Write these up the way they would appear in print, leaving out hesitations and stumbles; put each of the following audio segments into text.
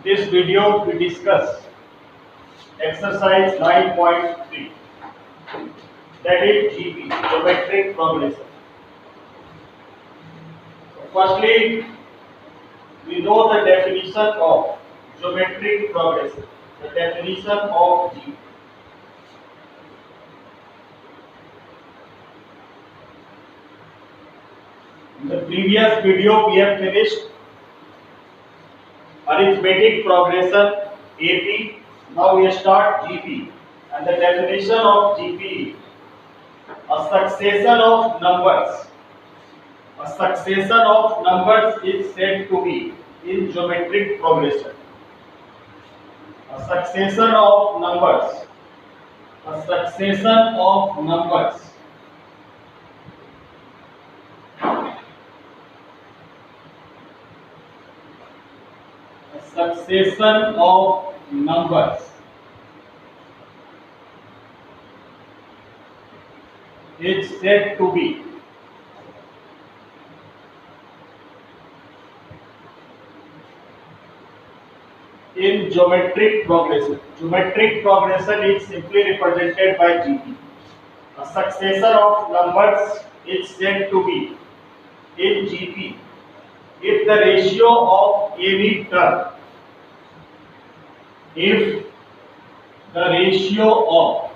this video we discuss exercise 9.3, that is GP, geometric progression. Firstly, we know the definition of geometric progression. The definition of GP. In the previous video, we have finished arithmetic progression AP. Now we start GP, and the definition of GP is a succession of numbers. A succession of numbers is said to be in geometric progression. A succession of numbers. A succession of numbers. A succession of numbers is said to be in geometric progression. Geometric progression is simply represented by GP. A succession of numbers is said to be in GP if the ratio of any term, if the ratio of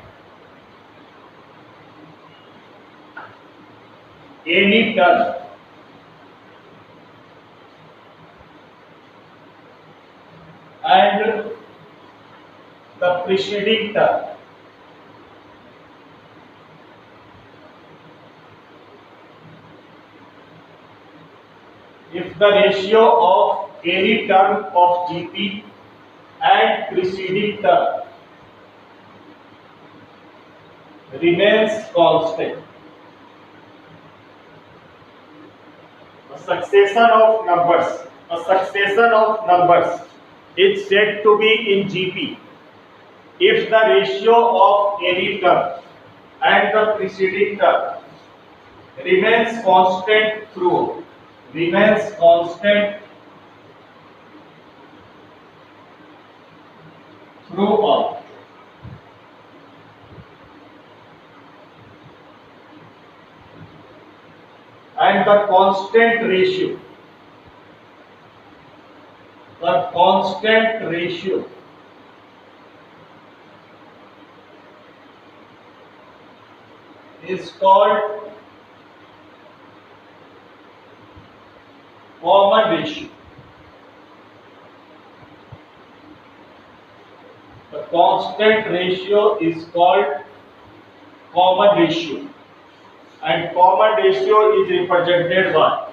any term and the preceding term if the ratio of any term of GP and preceding term remains constant. A succession of numbers is said to be in GP if the ratio of any term and the preceding term remains constant throughout. And the constant ratio is called common ratio. The constant ratio is called common ratio, and common ratio is represented by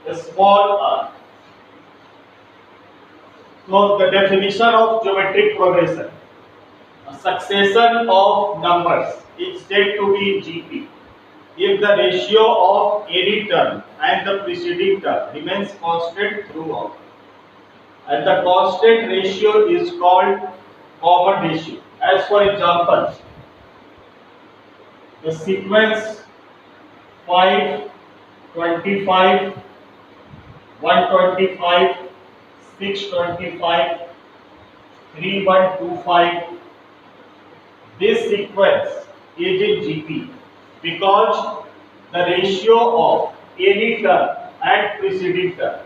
a small r. So the definition of geometric progression: a succession of numbers is said to be in GP if the ratio of any term and the preceding term remains constant throughout, and the constant ratio is called common ratio. As for example, the sequence 5, 25, 125, 625, 3125. This sequence is in GP because the ratio of any term and preceding term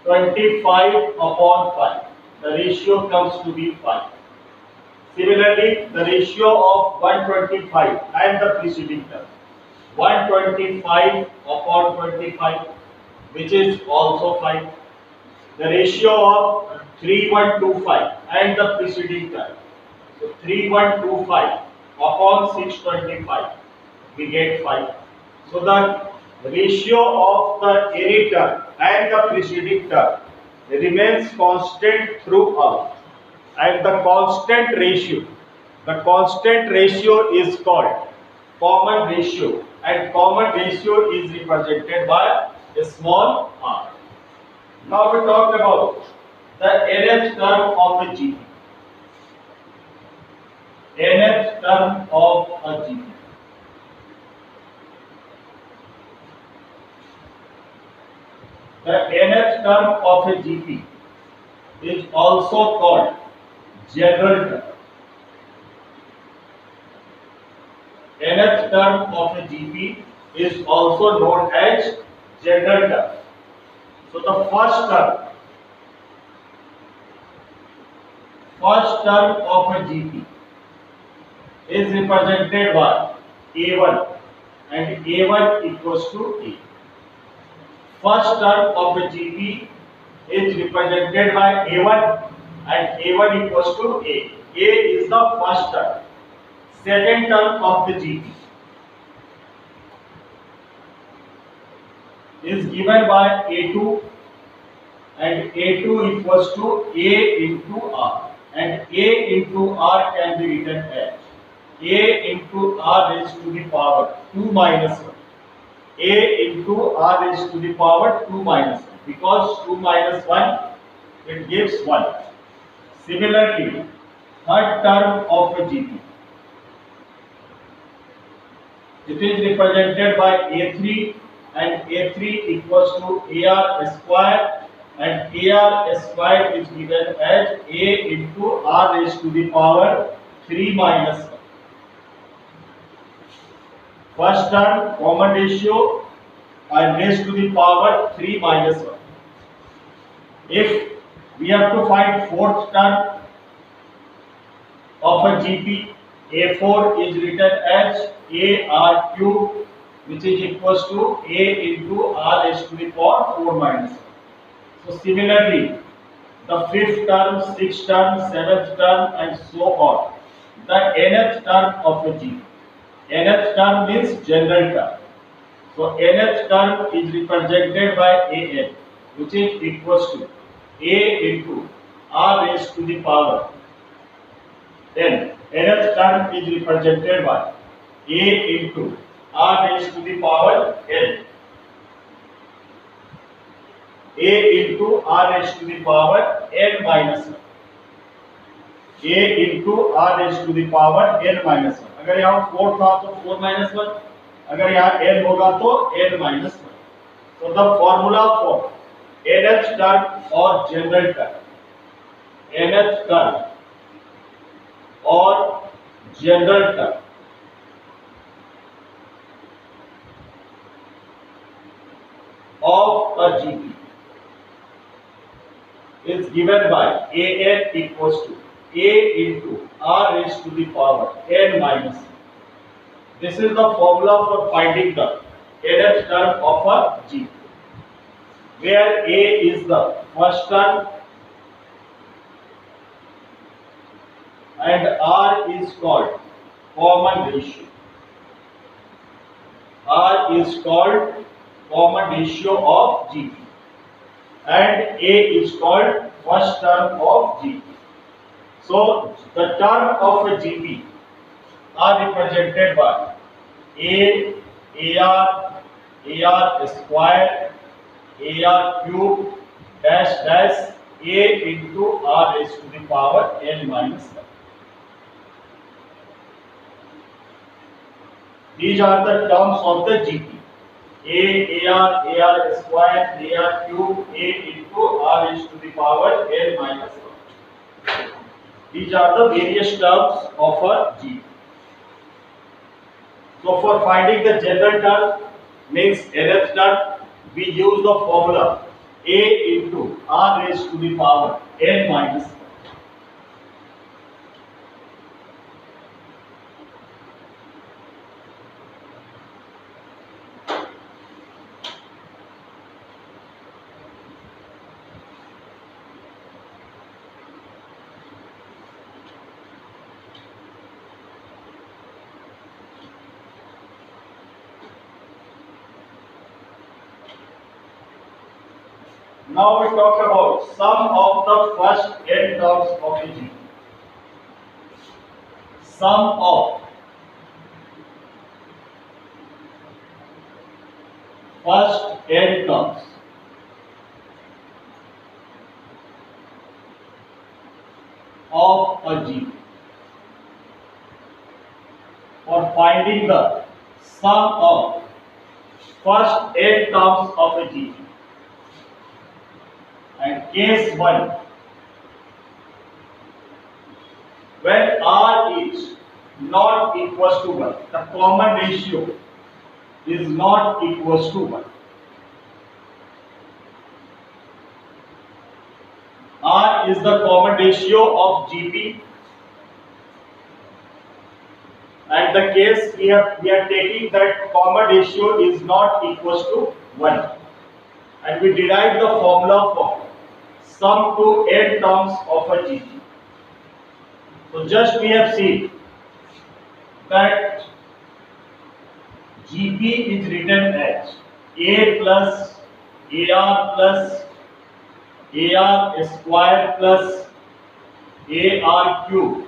25/5, the ratio comes to be 5. Similarly, the ratio of 125 and the preceding term 125/25, which is also 5. The ratio of 3125 and the preceding term, so 3125/625, we get 5. So the ratio of the any term and the preceding term remains constant throughout, and the constant ratio is called common ratio, and common ratio is represented by a small r. Now we talk about the nth term of a GP. Nth term of a GP. The nth term of a GP is also called general term. Nth term of a GP is also known as general term. So the first term of a GP is represented by A1 and A1 equals to A. First term of a GP is represented by A1 and A1 equals to A. A is the first term. Second term of the GP is given by A2 and A2 equals to A into R, and A into R can be written as A into R raised to the power 2 minus 1. A into R raised to the power 2 minus 1, because 2 minus 1 it gives 1. Similarly, third term of a GP, it is represented by A3 and A3 equals to AR square, and AR square is given as A into R raised to the power 3 minus 1. First term common ratio and raised to the power 3 minus 1. If we have to find fourth term of a GP, A4 is written as AR cube, which is equals to A into R raised to the power 4 minus 1. So similarly, the fifth term, sixth term, seventh term, and so on. The nth term of a GP. Nth term means general term. So nth term is represented by An, which is equals to A into R raised to the power n. Nth term is represented by A into R raised to the power n. A into R raised to the power n minus 1. A into R raised to the power n minus 1. अगर यहाँ 4 था तो 4 minus 1. अगर यहाँ n होगा तो n minus 1. So the formula for nth term or general term, nth term or general term of a GP is given by An equals to A into R raised to the power n minus 1. This is the formula for finding the nth term of a GP, where A is the first term and R is called common ratio. R is called common ratio of GP, and A is called first term of GP. So the term of a GP are represented by A, AR square, AR cube, dash dash, A into R raised to the power n minus 1. These are the terms of the GP. AR square, AR cube, A into R raised to the power n minus 1. These are the various terms of a GP. So for finding the general term, means nth term, we use the formula A into R raised to the power n minus 1. Now we talk about sum of the first n terms of a GP. Sum of first n terms of a GP. For finding the sum of first n terms of a GP. And case 1, When R is not equals to 1, the common ratio is not equals to 1. R is the common ratio of GP, and the case we are taking that common ratio is not equals to 1, and we derive the formula for sum to n terms of a GP. So just we have seen that GP is written as A plus AR plus AR square plus AR cube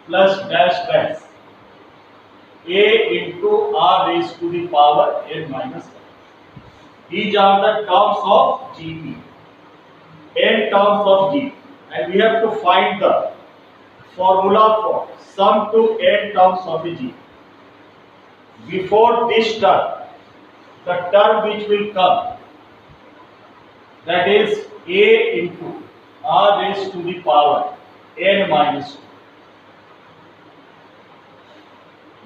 plus dash dash A into R raised to the power n minus 1. These are the terms of GP, n terms of GP, and we have to find the formula for sum to n terms of a GP. Before this term, the term which will come, that is A into R raised to the power n minus 2.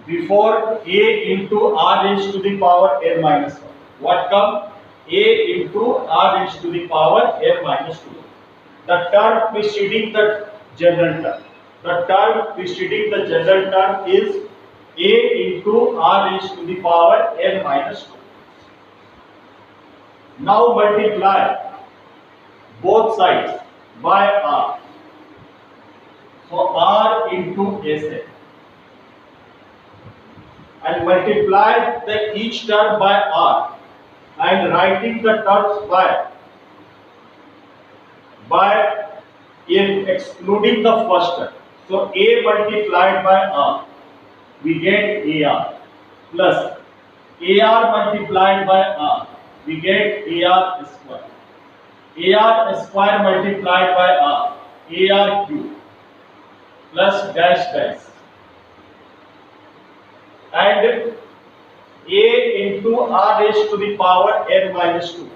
Before A into R raised to the power n minus 1, what come? A into R raised to the power n minus 2. The term preceding the general term. The term preceding the general term is A into R raised to the power n minus 2. Now multiply both sides by R. So R into Sn. And multiply each term by R, and writing the terms by excluding the first term. So A multiplied by R, we get AR, plus AR multiplied by R, we get AR square. AR square multiplied by R, AR cube, plus dash dash. And A into R raised to the power n minus 2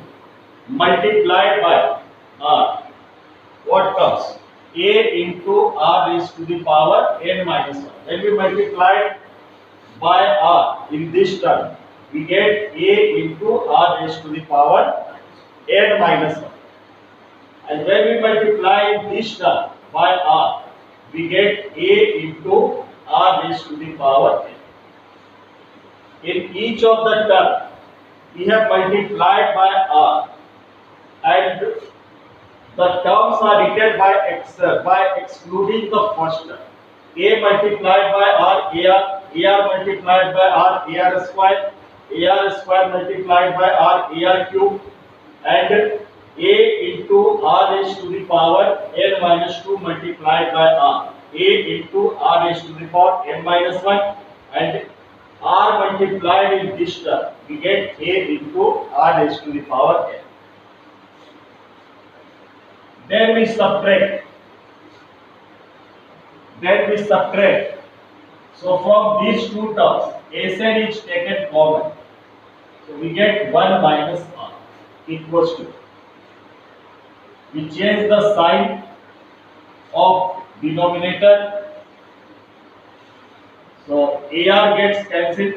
multiplied by R, what comes? A into R raised to the power n minus 1. When we multiply by R in this term, we get A into R raised to the power n minus 1. And when we multiply this term by R, we get A into R raised to the power n. In each of the term, we have multiplied by R, and the terms are written by excluding the first term. A multiplied by R, AR multiplied by R, AR square multiplied by R, AR cube, and A into R raised to the power n minus 2 multiplied by R, A into R raised to the power n minus 1, and R multiplied in this term, we get A into R raised to the power n. Then we subtract. So from these two terms, Sn is taken common. So we get 1 minus R equals to. We change the sign of denominator. So AR gets cancelled,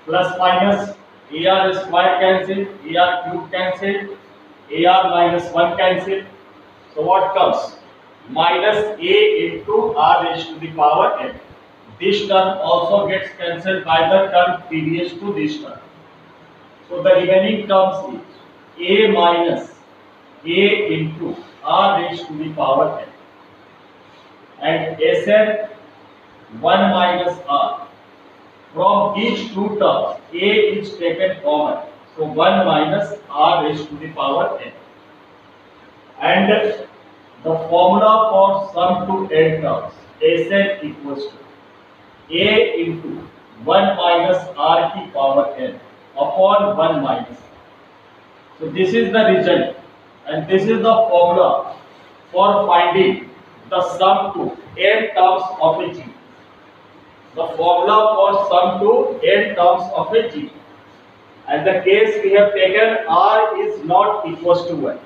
plus minus, AR square cancelled, AR cube cancelled, AR minus 1 cancelled. So what comes? Minus A into R raised to the power n. This term also gets cancelled by the term previous to this term. So the remaining terms is A minus A into R raised to the power n. And Sn 1 minus R. From these two terms, A is taken common. So 1 minus R raised to the power n. And the formula for sum to n terms, Sn equals to A into 1 minus R की power n upon 1 minus. So this is the result, and this is the formula for finding the sum to n terms of a G. The formula for sum to n terms of a G. And the case we have taken, R is not equals to 1.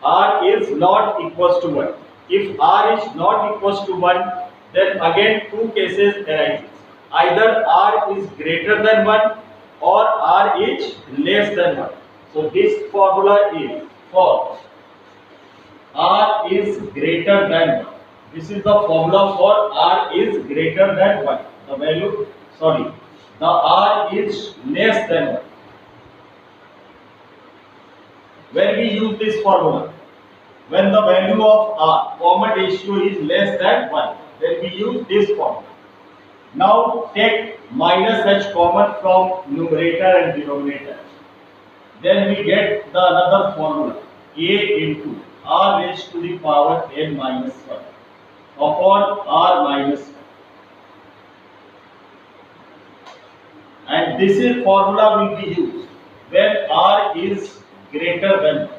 R is not equals to 1. If R is not equals to 1, then again two cases arises. Either r is greater than 1 or r is less than 1. So this formula is for r is greater than 1. This is the formula for r is greater than 1. The value, sorry, the r is less than 1. When we use this formula, when the value of r, common ratio, is less than 1, then we use this formula. Now take minus h common from numerator and denominator. Then we get the another formula, a into r raised to the power n minus 1 upon r minus 1. And this is formula will be used when r is greater than 1.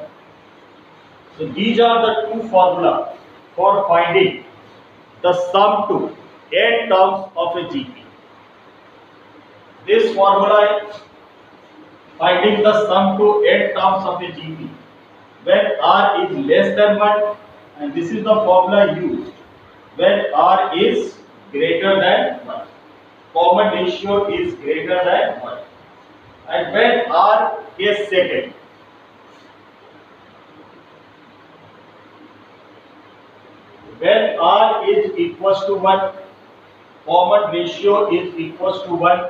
So these are the two formula for finding the sum to n terms of a GP. This formula is finding the sum to n terms of a GP when r is less than 1, and this is the formula used when r is greater than 1. Common ratio is greater than 1. And when r is second, when r is equals to 1, common ratio is equals to 1,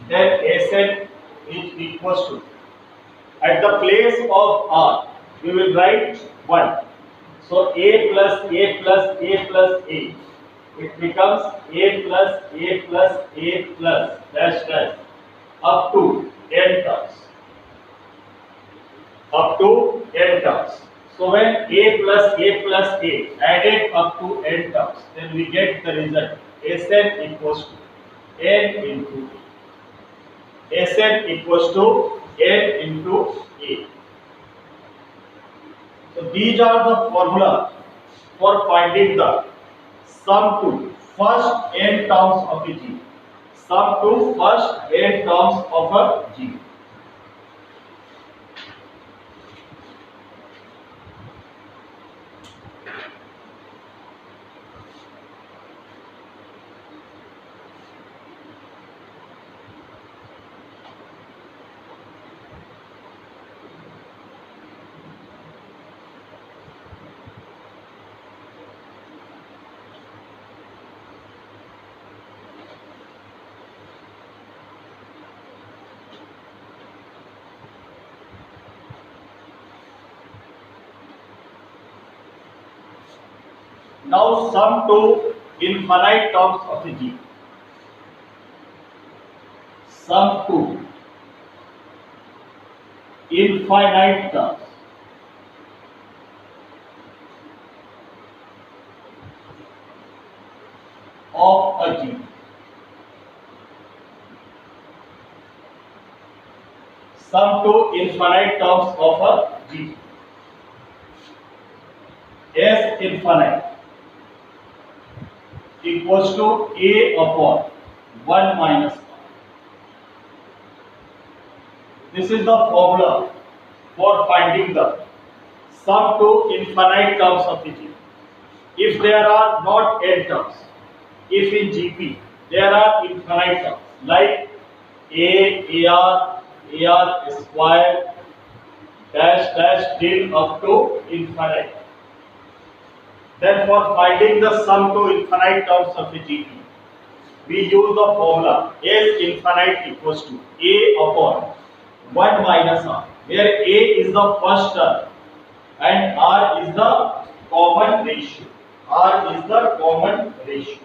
then Sn is equals to, at the place of r, we will write 1. So a plus a plus a plus a, it becomes a plus a plus a plus dash dash up to n terms. Up to n terms. So when a plus a added up to n terms, then we get the result Sn equals to n into a. Sn equals to n into a. So these are the formula for finding the sum to first n terms of a G. Sum to first n terms of a G. Now sum to infinite terms of a G. Sum to infinite terms of a G. Sum to infinite terms of a G. S infinite equals to a upon 1 minus 1. This is the formula for finding the sum to infinite terms of the G. If there are not n terms, if in GP there are infinite terms like a, ar square, dash dash till up to infinite, then for finding the sum to infinite terms of a GP, we use the formula S infinite equals to a upon 1 minus r, where a is the first term and r is the common ratio. R is the common ratio.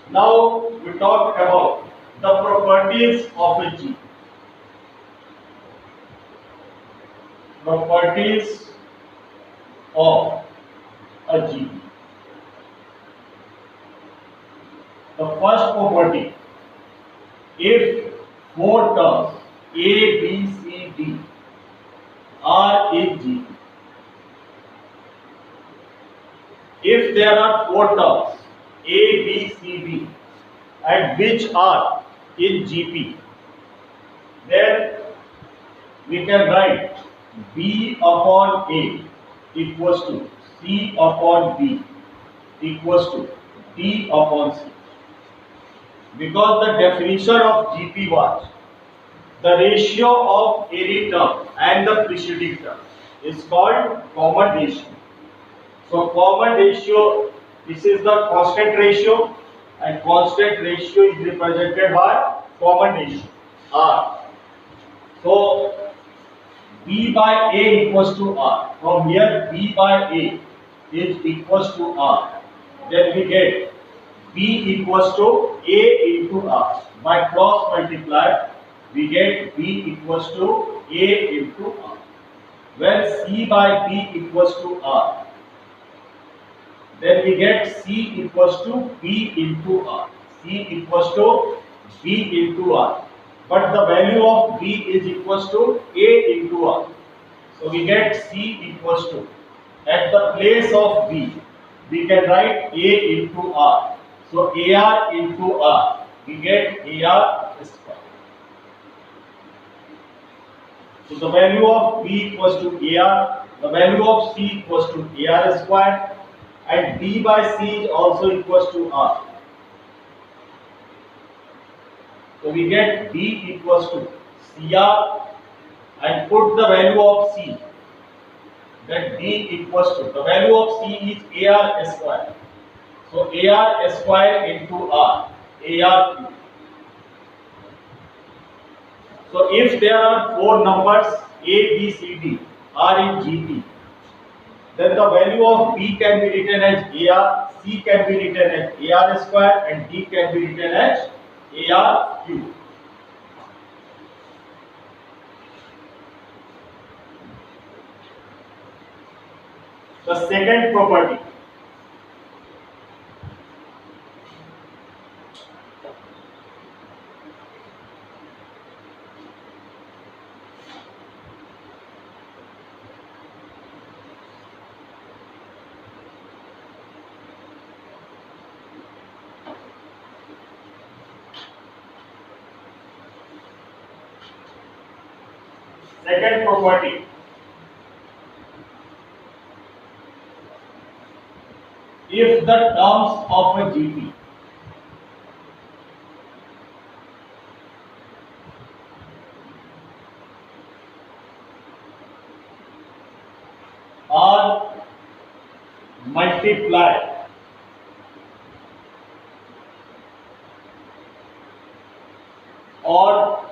Now we talk about the properties of a G. Properties of a G. The first property, if four terms A, B, C, D are in G, if there are four terms A, B, C, D and which are in GP, then we can write B upon A equals to C upon B equals to D upon C. Because the definition of GP was the ratio of any term and the preceding term is called common ratio. So common ratio, this is the constant ratio, and constant ratio is represented by common ratio R. So B by A equals to R. From here B by A is equals to R. Then we get B equals to A into R. By cross multiply, we get B equals to A into R. When C by B equals to R, then we get C equals to B into R. C equals to B into R. But the value of B is equals to A into R. So we get C equals to, at the place of B, we can write A into R. So AR into R, we get AR square. So the value of B equals to AR, the value of C equals to AR square, and B by C is also equals to R. So we get B equals to CR, and put the value of C, that D equals to, the value of C is AR square. So AR square into R, AR cube. So if there are four numbers A, B, C, D are in GP, then the value of B can be written as AR, C can be written as AR square, and D can be written as AR cube. The second property, second property, if the terms of a GP are multiplied or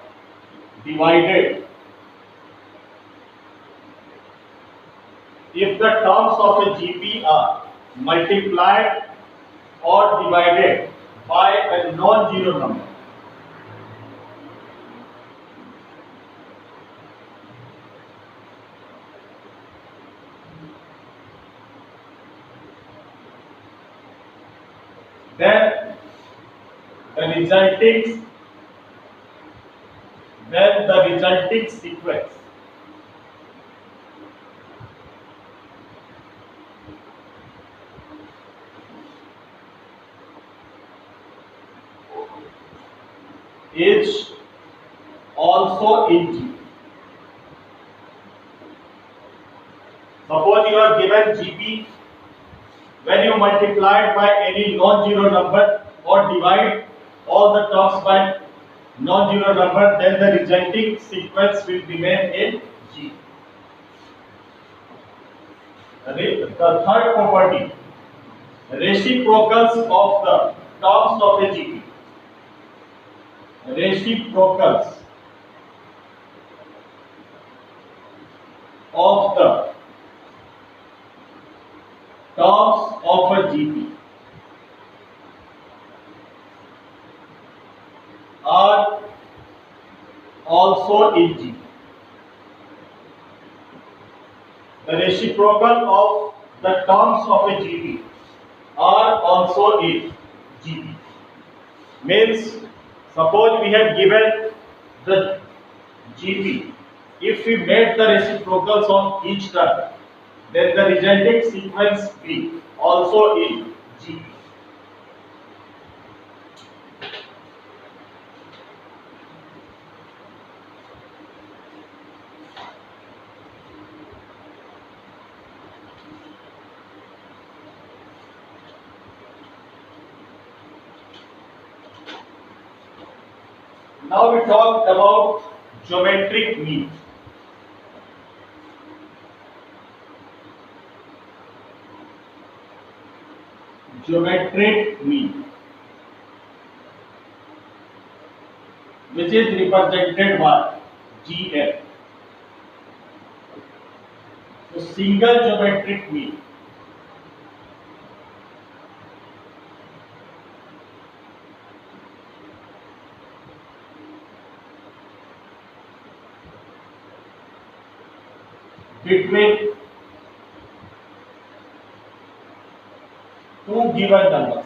divided, if the terms of a GP are multiplied or divided by a non-zero number, then the resulting sequence is also in G. Suppose you are given GP, when you multiply it by any non-zero number or divide all the terms by non-zero number, then the resulting sequence will remain in G. The third property, reciprocals of the terms of a GP. Reciprocals of the terms of a GP are also in G. The reciprocal of the terms of a GP are also in GP. Means, suppose we have given the GP, if we made the reciprocals of each term, then the resulting sequence be also in GP. Now we talk about geometric mean. Geometric mean, which is represented by GM. So single geometric mean. Between two given numbers.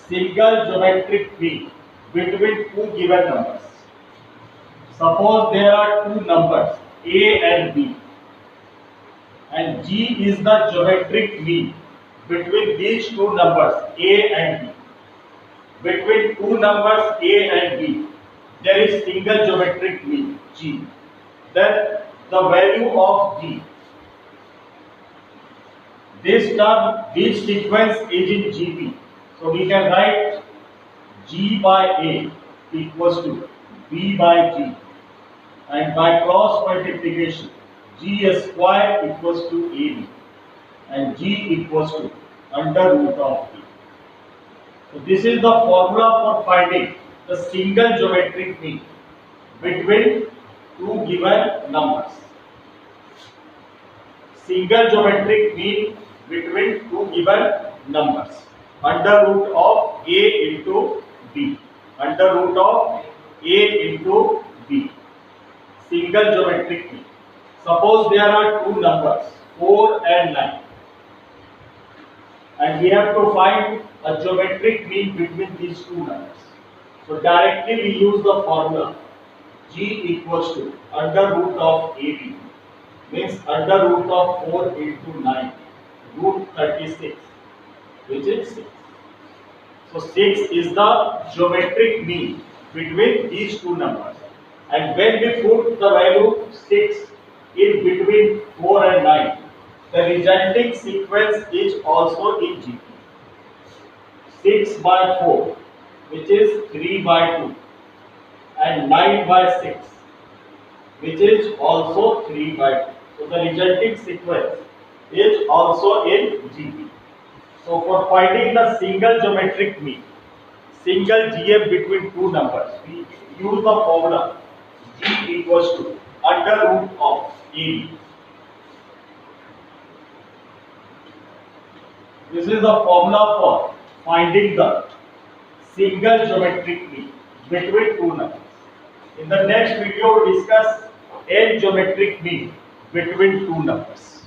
Single geometric mean between two given numbers. Suppose there are two numbers A and B, and G is the geometric mean between these two numbers A and B. Between two numbers A and B, there is single geometric mean G. Then the value of G. This sequence is in GP. So we can write G by A equals to B by G, and by cross multiplication G square equals to AB and G equals to under root of B. So this is the formula for finding the single geometric mean between two given numbers. Single geometric mean between two given numbers under root of A into B. Under root of A into B. Single geometric mean. Suppose there are two numbers 4 and 9, and we have to find a geometric mean between these two numbers. So directly we use the formula G equals to under root of AB, means under root of 4 into 9, root 36, which is 6. So 6 is the geometric mean between these two numbers. And when we put the value 6 in between 4 and 9, the resulting sequence is also in GP. 6 by 4, which is 3 by 2, and 9 by 6, which is also 3 by 2. So the resulting sequence is also in GP. So for finding the single geometric mean, single GM between two numbers, we use the formula G equals to under root of AB. This is the formula for finding the single geometric mean between two numbers. In the next video, we discuss n geometric mean between two numbers.